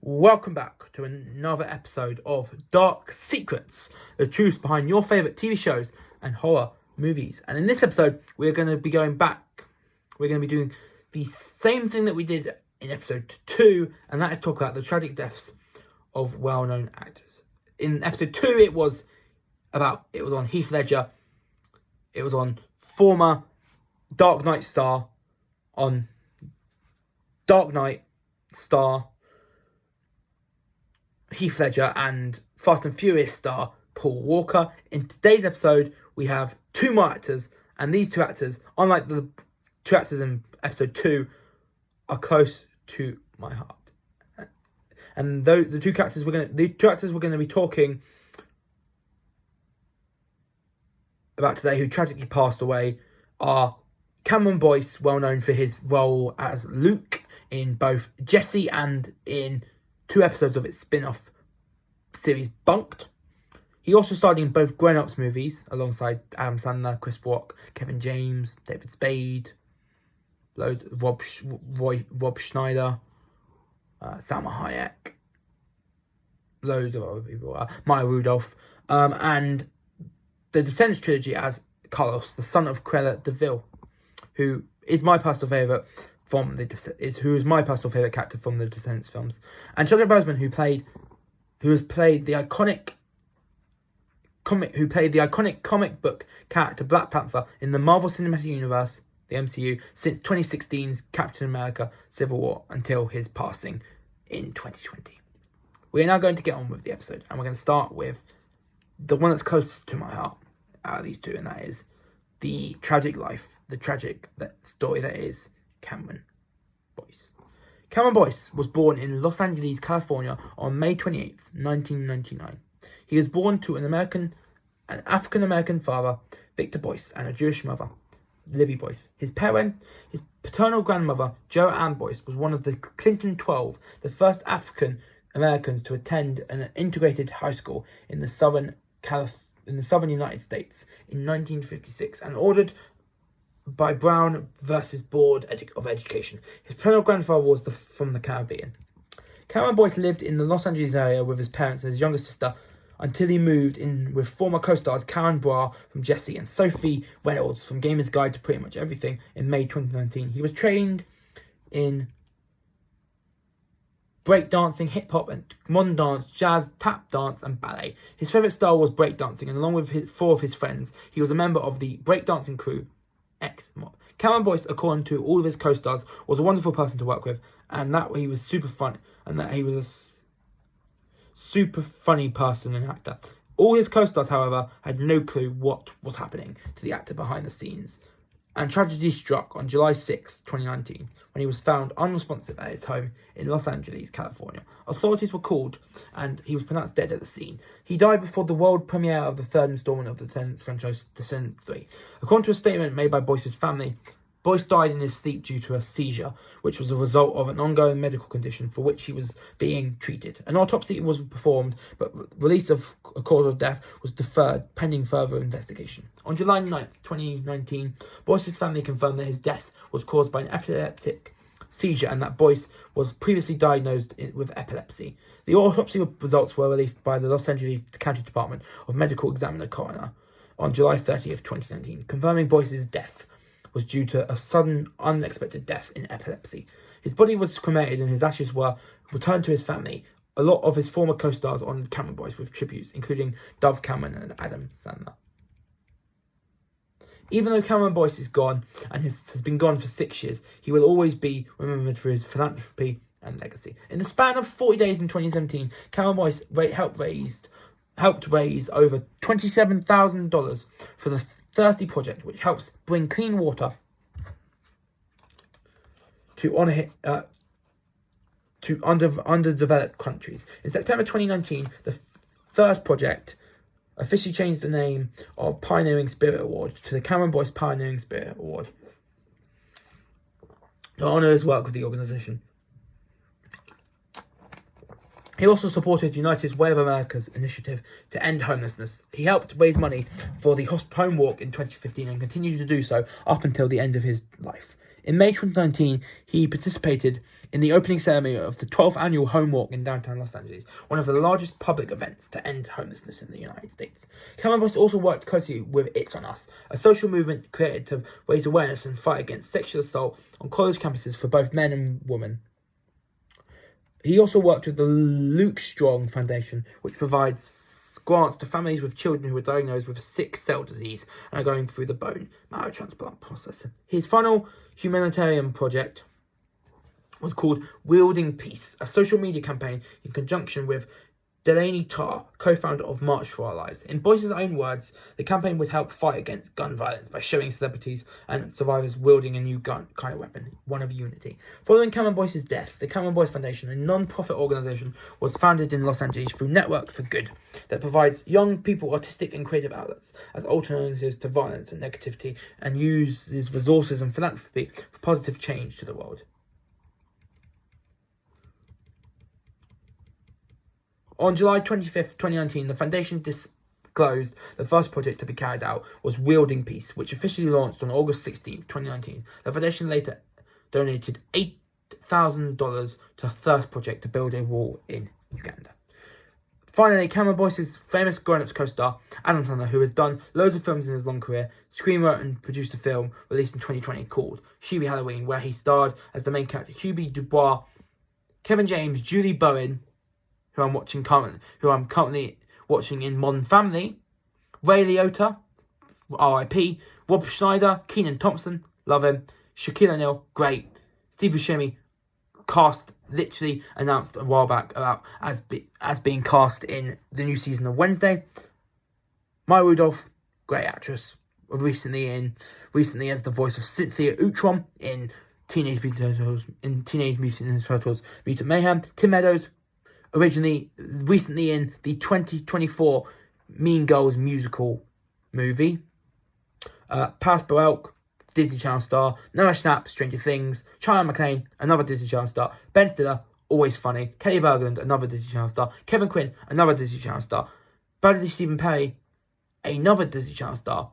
Welcome back to another episode of Dark Secrets, the truth behind your favourite TV shows and horror movies. And in this episode, we're going to be going back. We're going to be doing the same thing that we did in episode 2, and that is talk about the tragic deaths of well-known actors. In episode 2, it was on Heath Ledger, it was on former Dark Knight star, on Dark Knight star Heath Ledger and Fast and Furious star Paul Walker. In today's episode, we have two more actors, and these two actors, unlike the two actors in episode 2, are close to my heart. And the two actors we're going to be talking about today, who tragically passed away, are Cameron Boyce, well known for his role as Luke in both Jesse and in 2 episodes of its spin-off series Bunked. He also starred in both grown-ups movies alongside Adam Sandler, Chris Rock, Kevin James, David Spade, Rob Schneider, Salma Hayek, loads of other people, Maya Rudolph, and the Descendants trilogy as Carlos, the son of Cruella de Vil, who is my personal favourite character from the Descendants films, and Chadwick Boseman, who played the iconic comic book character Black Panther in the Marvel Cinematic Universe, the MCU, since 2016's Captain America: Civil War until his passing in 2020. We are now going to get on with the episode, and we're going to start with the one that's closest to my heart out of these two, and that is the tragic story that is Cameron Boyce. Cameron Boyce was born in Los Angeles, California on May 28th, 1999. He was born to an African-American father, Victor Boyce, and a Jewish mother, Libby Boyce. His paternal grandmother, Joanne Boyce, was one of the Clinton 12, the first African Americans to attend an integrated high school in the southern United States in 1956, and ordered by Brown versus Board of Education. His paternal grandfather was from the Caribbean. Cameron Boyce lived in the Los Angeles area with his parents and his younger sister until he moved in with former co-stars Karen Bra from Jesse and Sophie Reynolds from Gamer's Guide to Pretty Much Everything in May 2019. He was trained in breakdancing, hip-hop, and modern dance, jazz, tap dance, and ballet. His favourite style was breakdancing, and along with 4 of his friends, he was a member of the breakdancing crew X-Mob. Cameron Boyce, according to all of his co-stars, was a wonderful person to work with, and that he was super fun, and that he was a super funny person and actor. All his co-stars, however, had no clue what was happening to the actor behind the scenes, and tragedy struck on July 6, 2019, when he was found unresponsive at his home in Los Angeles, California. Authorities were called, and he was pronounced dead at the scene. He died before the world premiere of the 3rd installment of the Descendants franchise, Descendants 3. According to a statement made by Boyce's family, Boyce died in his sleep due to a seizure, which was a result of an ongoing medical condition for which he was being treated. An autopsy was performed, but release of a cause of death was deferred pending further investigation. On July 9th, 2019, Boyce's family confirmed that his death was caused by an epileptic seizure and that Boyce was previously diagnosed with epilepsy. The autopsy results were released by the Los Angeles County Department of Medical Examiner Coroner on July 30th, 2019, confirming Boyce's death was due to a sudden, unexpected death in epilepsy. His body was cremated and his ashes were returned to his family. A lot of his former co-stars honoured Cameron Boyce with tributes, including Dove Cameron and Adam Sandler. Even though Cameron Boyce is gone and has been gone for 6 years, he will always be remembered for his philanthropy and legacy. In the span of 40 days in 2017, Cameron Boyce helped raise over $27,000 for the Thirsty Project, which helps bring clean water to underdeveloped countries. In September 2019, the Thirst Project officially changed the name of Pioneering Spirit Award to the Cameron Boyce Pioneering Spirit Award to honour his work with the organisation. He also supported United's Way of America's initiative to end homelessness. He helped raise money for the Home Walk in 2015 and continued to do so up until the end of his life. In May 2019, he participated in the opening ceremony of the 12th annual Home Walk in downtown Los Angeles, one of the largest public events to end homelessness in the United States. Cameron Boyce also worked closely with It's On Us, a social movement created to raise awareness and fight against sexual assault on college campuses for both men and women. He also worked with the Luke Strong Foundation, which provides grants to families with children who are diagnosed with sickle cell disease and are going through the bone marrow transplant process. His final humanitarian project was called Wielding Peace, a social media campaign in conjunction with Delaney Tarr, co-founder of March for Our Lives. In Boyce's own words, the campaign would help fight against gun violence by showing celebrities and survivors wielding a new gun kind of weapon, one of unity. Following Cameron Boyce's death, the Cameron Boyce Foundation, a non-profit organisation, was founded in Los Angeles through Network for Good that provides young people artistic and creative outlets as alternatives to violence and negativity, and uses resources and philanthropy for positive change to the world. On July 25th, 2019, the Foundation disclosed the first project to be carried out was Wielding Peace, which officially launched on August 16th, 2019. The Foundation later donated $8,000 to Thirst Project to build a wall in Uganda. Finally, Cameron Boyce's famous grown-ups co-star, Adam Sandler, who has done loads of films in his long career, screenwrote and produced a film released in 2020 called Hubie Halloween, where he starred as the main character Hubie Dubois, Kevin James, Julie Bowen, who I'm currently watching in Modern Family, Ray Liotta, R.I.P., Rob Schneider, Kenan Thompson, love him, Shaquille O'Neal, great, Steve Buscemi, cast, literally announced a while back about as being cast in the new season of Wednesday. Maya Rudolph, great actress, recently as the voice of Cynthia Utrom in Teenage Mutant Ninja Turtles Mutant Mayhem. Tim Meadows, recently in the 2024 Mean Girls musical movie. Paris Burrell, Disney Channel star. Noah Schnapp, Stranger Things. Charlie McClane, another Disney Channel star. Ben Stiller, always funny. Kelly Berglund, another Disney Channel star. Kevin Quinn, another Disney Channel star. Bradley Stephen Perry, another Disney Channel star.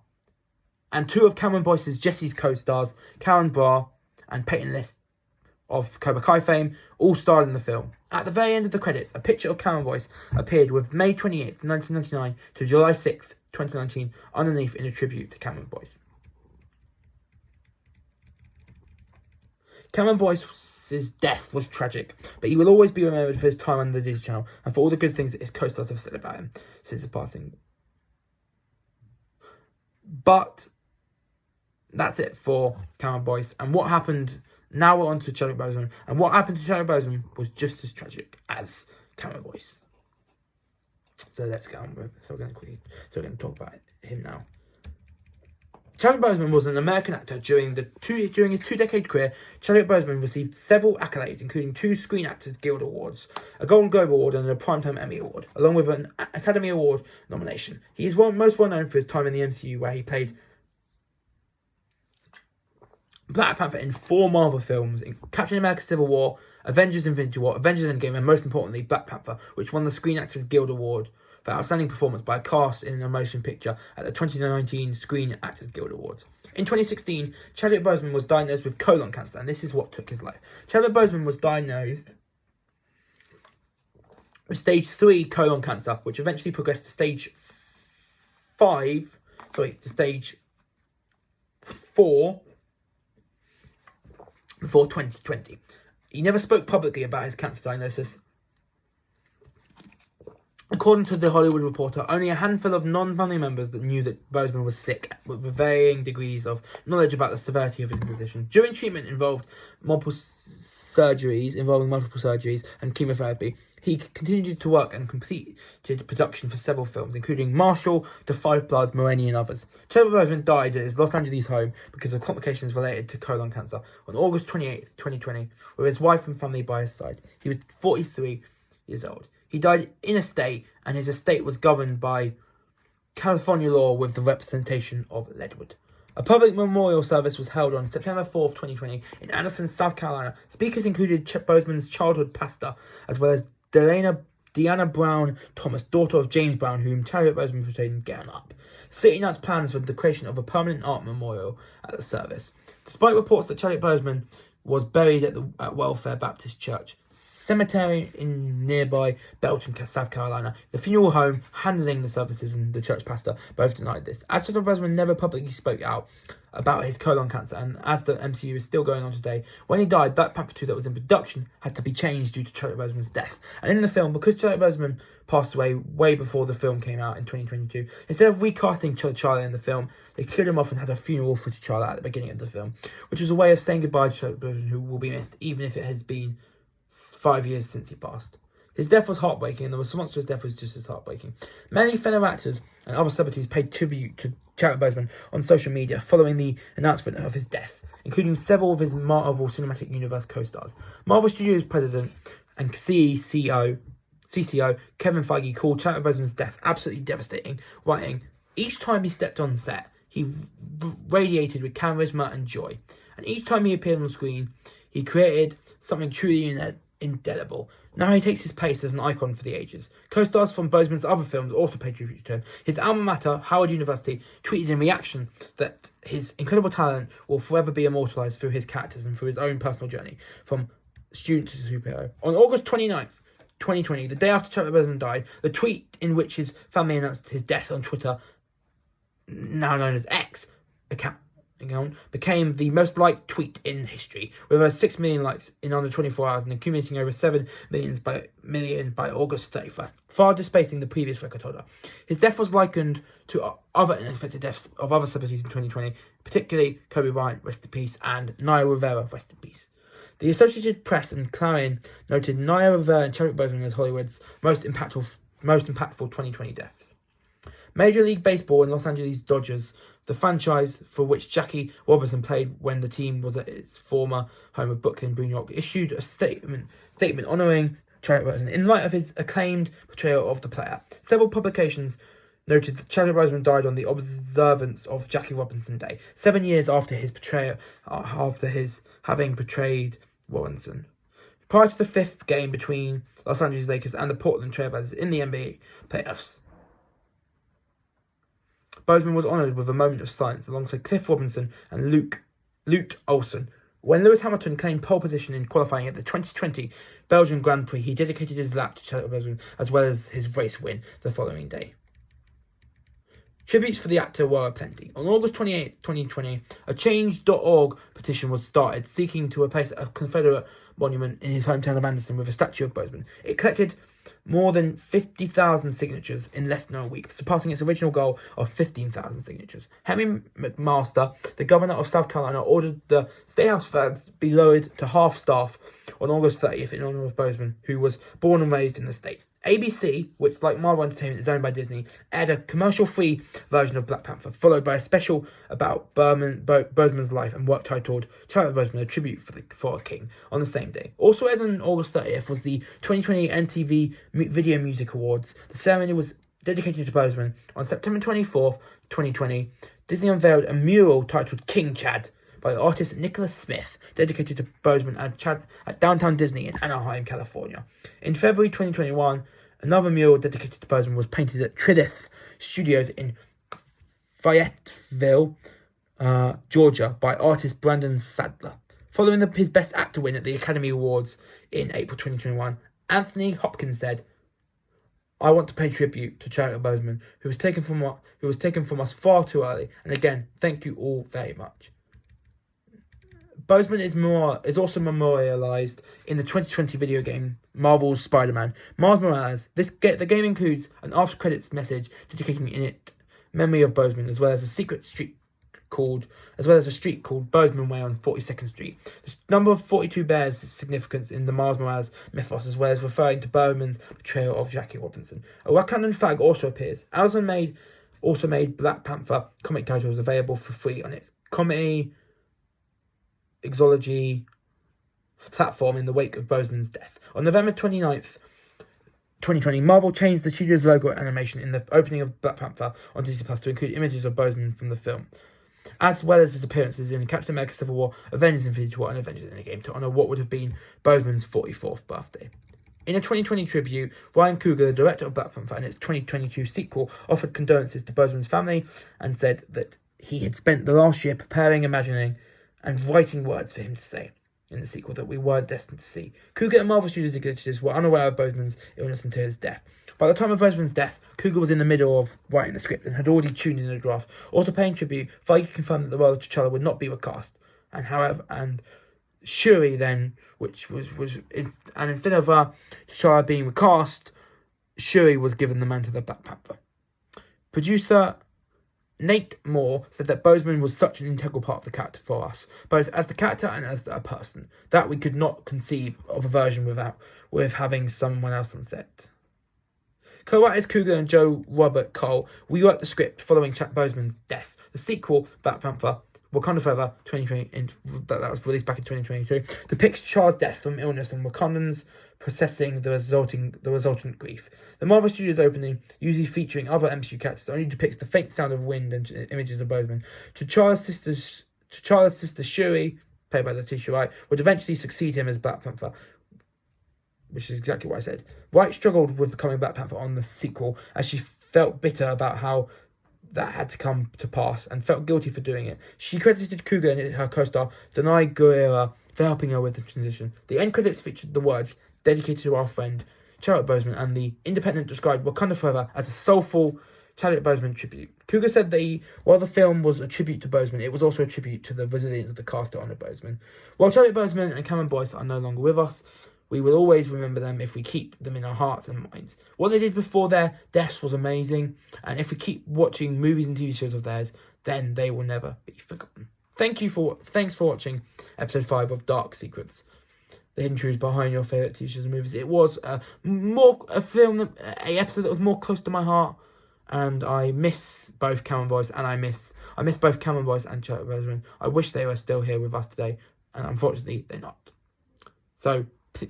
And two of Cameron Boyce's Jesse's co-stars, Karen Bra and Peyton List of Cobra Kai fame, all starred in the film. At the very end of the credits, a picture of Cameron Boyce appeared with May 28th, 1999 to July 6th, 2019, underneath in a tribute to Cameron Boyce. Cameron Boyce's death was tragic, but he will always be remembered for his time on the Disney Channel and for all the good things that his co-stars have said about him since his passing. But that's it for Cameron Boyce. And what happened... Now we're on to Chadwick Boseman. And what happened to Chadwick Boseman was just as tragic as Cameron Boyce. So let's get on with it. So we're going to talk about him now. Chadwick Boseman was an American actor during his 2-decade career. Chadwick Boseman received several accolades, including 2 Screen Actors Guild Awards, a Golden Globe Award, and a Primetime Emmy Award, along with an Academy Award nomination. He is most well known for his time in the MCU, where he played Black Panther in 4 Marvel films, in Captain America Civil War, Avengers Infinity War, Avengers Endgame, and most importantly, Black Panther, which won the Screen Actors Guild Award for Outstanding Performance by a Cast in a Motion Picture at the 2019 Screen Actors Guild Awards. In 2016, Chadwick Boseman was diagnosed with colon cancer, and this is what took his life. Chadwick Boseman was diagnosed with stage 3 colon cancer, which eventually progressed to stage 4 before 2020. He never spoke publicly about his cancer diagnosis. According to The Hollywood Reporter, only a handful of non-family members that knew that Boseman was sick, with varying degrees of knowledge about the severity of his condition. During treatment involving multiple surgeries and chemotherapy, he continued to work and completed production for several films, including Marshall, The Five Bloods, Moraine, and others. Chadwick Boseman died at his Los Angeles home because of complications related to colon cancer on August 28th, 2020, with his wife and family by his side. He was 43 years old. He died in a state, and his estate was governed by California law with the representation of Leadwood. A public memorial service was held on September 4th, 2020 in Anderson, South Carolina. Speakers included Boseman's childhood pastor, as well as Delana Deanna Brown Thomas, daughter of James Brown, whom Chadwick Boseman portrayed in Getting Up. The city announced plans for the creation of a permanent art memorial at the service. Despite reports that Chadwick Boseman was buried at Welfare Baptist Church Cemetery in nearby Belton, South Carolina, the funeral home handling the services and the church pastor both denied this. As Chadwick Boseman never publicly spoke out about his colon cancer, and as the MCU is still going on today, when he died, Black Panther 2 that was in production had to be changed due to Chadwick Boseman's death. And in the film, because Chadwick Boseman passed away way before the film came out in 2022, instead of recasting T'Challa in the film, they killed him off and had a funeral for T'Challa at the beginning of the film, which was a way of saying goodbye to Chadwick Boseman, who will be missed even if it has been 5 years since he passed. His death was heartbreaking, and the response to his death was just as heartbreaking. Many fellow actors and other celebrities paid tribute to Chadwick Boseman on social media following the announcement of his death, including several of his Marvel Cinematic Universe co-stars. Marvel Studios president and CCO Kevin Feige called Chadwick Boseman's death absolutely devastating, writing, "Each time he stepped on set, he radiated with charisma and joy, and each time he appeared on screen, he created something truly indelible. Now he takes his place as an icon for the ages." Co-stars from Boseman's other films also paid tribute to him. His alma mater, Howard University, tweeted in reaction that his incredible talent will forever be immortalised through his characters and through his own personal journey, from student to superhero. On August 29th, 2020, the day after Chadwick Boseman died, the tweet in which his family announced his death on Twitter, now known as X, account, became the most liked tweet in history, with over 6 million likes in under 24 hours and accumulating over 7 million by August 31st, far displacing the previous record holder. His death was likened to other unexpected deaths of other celebrities in 2020, particularly Kobe Bryant, rest in peace, and Naya Rivera, rest in peace. The Associated Press and Clarion noted Naya Rivera and Chadwick Boseman as Hollywood's most impactful 2020 deaths. Major League Baseball and Los Angeles Dodgers, the franchise for which Jackie Robinson played when the team was at its former home of Brooklyn, New York, issued a statement honouring Chadwick Boseman in light of his acclaimed portrayal of the player. Several publications noted that Chadwick Boseman died on the observance of Jackie Robinson Day, 7 years after his having portrayed Robinson. Prior to the fifth game between Los Angeles Lakers and the Portland Trail Blazers in the NBA playoffs, Boseman was honoured with a moment of silence alongside Cliff Robinson and Luke Olson. When Lewis Hamilton claimed pole position in qualifying at the 2020 Belgian Grand Prix, he dedicated his lap to Chadwick Boseman as well as his race win the following day. Tributes for the actor were aplenty. On August 28, 2020, a Change.org petition was started seeking to replace a Confederate monument in his hometown of Anderson with a statue of Boseman. It collected more than 50,000 signatures in less than a week, surpassing its original goal of 15,000 signatures. Henry McMaster, the governor of South Carolina, ordered the State House flags be lowered to half staff on August 30th in honour of Boseman, who was born and raised in the state. ABC, which like Marvel Entertainment is owned by Disney, aired a commercial-free version of Black Panther, followed by a special about Boseman's life and work titled Chadwick Boseman, a tribute for a king, on the same day. Also aired on August 30th was the 2020 MTV Video Music Awards. The ceremony was dedicated to Boseman. On September 24th, 2020, Disney unveiled a mural titled King Chad by the artist Nicholas Smith, dedicated to Boseman at Downtown Disney in Anaheim, California. In February 2021, another mural dedicated to Boseman was painted at Tridith Studios in Fayetteville, Georgia, by artist Brandon Sadler. Following his Best Actor win at the Academy Awards in April 2021, Anthony Hopkins said, "I want to pay tribute to Chadwick Boseman, who was taken from us far too early, and again, thank you all very much." Boseman is also memorialised in the 2020 video game Marvel's Spider-Man Miles Morales. The game includes an after-credits message dedicating in it memory of Boseman, as well as a street called Boseman Way on 42nd Street. The number of 42 bears significance in the Miles Morales mythos, as well as referring to Boseman's portrayal of Jackie Robinson. A Wakandan flag also appears. Amazon also made Black Panther comic titles available for free on its comedy Exology platform in the wake of Boseman's death. On November 29th, 2020, Marvel changed the studio's logo animation in the opening of Black Panther on Disney Plus to include images of Boseman from the film, as well as his appearances in Captain America Civil War, Avengers Infinity War, and Avengers Endgame to honour what would have been Boseman's 44th birthday. In a 2020 tribute, Ryan Coogler, the director of Black Panther and its 2022 sequel, offered condolences to Boseman's family and said that he had spent the last year preparing, imagining, and writing words for him to say in the sequel that we were destined to see. Coogler and Marvel Studios executives were unaware of Boseman's illness until his death. By the time of Boseman's death, Coogler was in the middle of writing the script and had already tuned in a draft. Also paying tribute, Feige confirmed that the role of T'Challa would not be recast. And Shuri then, and instead of T'Challa being recast, Shuri was given the mantle of Black Panther. Producer Nate Moore said that Boseman was such an integral part of the character for us, both as the character and as a person, that we could not conceive of a version with having someone else on set. Co-writers Coogler and Joe Robert Cole reworked the script following Boseman's death. The sequel, Black Panther, Wakanda Forever 2020, that was released back in 2022, depicts T'Challa's death from illness and Wakandans processing the resultant grief. The Marvel Studios opening, usually featuring other MCU characters, only depicts the faint sound of wind and images of Boseman. T'Challa's sister Shuri, played by Letitia Wright, would eventually succeed him as Black Panther, which is exactly what I said. Wright struggled with becoming Black Panther on the sequel, as she felt bitter about how that had to come to pass and felt guilty for doing it. She credited Coogler and her co-star Danai Gurira for helping her with the transition. The end credits featured the words "dedicated to our friend Chadwick Boseman," and the Independent described Wakanda Forever as a soulful Chadwick Boseman tribute. Coogler said that while the film was a tribute to Boseman, it was also a tribute to the resilience of the cast that honoured Boseman. While Chadwick Boseman and Cameron Boyce are no longer with us, we will always remember them if we keep them in our hearts and minds. What they did before their deaths was amazing, and if we keep watching movies and TV shows of theirs, then they will never be forgotten. Thanks for watching episode 5 of Dark Secrets, the hidden truths behind your favourite TV shows and movies. It was an episode that was more close to my heart, and I miss both Cameron Boyce and I miss both Cameron Boyce and Chadwick Boseman. I wish they were still here with us today, and unfortunately they're not. So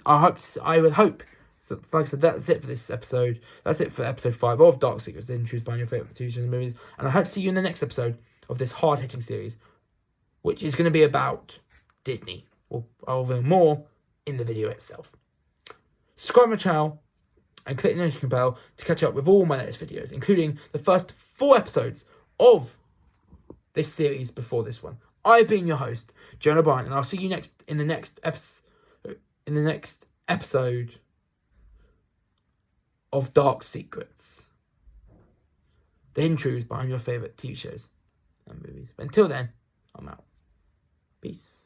I would hope. So, like I said, that's it for this episode. That's it for episode 5 of Dark Secrets, the hidden truths behind your favourite TV shows and movies. And I hope to see you in the next episode of this hard-hitting series, which is going to be about Disney. I'll reveal more in the video itself. Subscribe to my channel and click the notification bell to catch up with all my latest videos, including the first 4 episodes of this series before this one. I've been your host, Jonah O'Brien, and I'll see you in the next episode of Dark Secrets, the hidden truths behind your favourite TV shows and movies. But until then, I'm out. Peace.